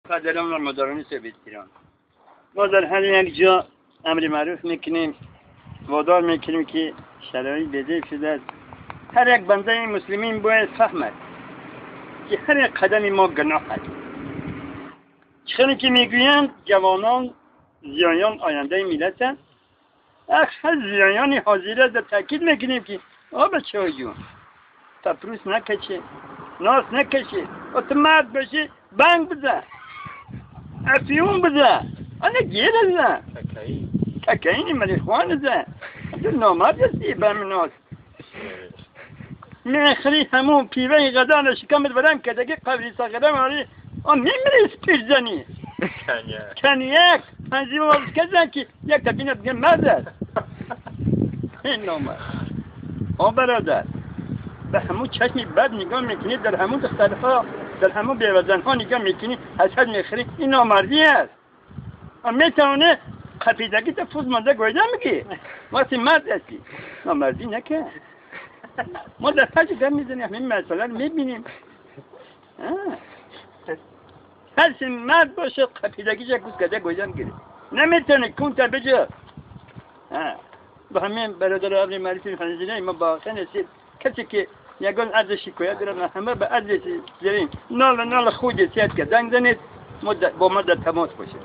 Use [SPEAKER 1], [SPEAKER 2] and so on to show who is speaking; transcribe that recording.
[SPEAKER 1] قدرم المدارنی سبیت ایران ما در هر یک جا امر معروف میکنیم وادار میکنیم که شرایط بده شده است. هر یک بنده مسلمین باید فهمد که هر یک قدم ما گناه است. چون که میگویند جوانان زیایان آینده ملت است. اکثر زیایان حاضر در تاکید میکنیم که بچه های جون تپروس نکشه ناس نکشه اتمرد بشه بنگ بزن افیون بزن آنه گیر بزن ککینی مریخوان بزن تو نامرد هستی به من ناس میخری همون پیوه غدان شکمت برم که دیگه قبلی ساقره ماری میمری سپیر زنی کنیک پنجی باز کزن که یک تبینه بگه مرد است این نامرد برادر به همون چشمی بد نگاه میکنی در همون دخترها در همون بیوزنها نگاه میکنی حسد میخری این نامردی است میتونه قپیدگی تا فوز مانده گویده میگی وقتی مرد هستی نامردی نکن ما در پس در میزنیم همین مسئله رو میبینیم هر مرد باشه قپیدگی جا کس کده گویده میگیره نمیتونه کون تا بجا با همین برادر عبری معرفی خانزینه ما با خنسید کسی که یگان عرض شکایت دارن همه به عرض زیرین نال خودی سیاد که دنگ زنید با ما در تماس باشه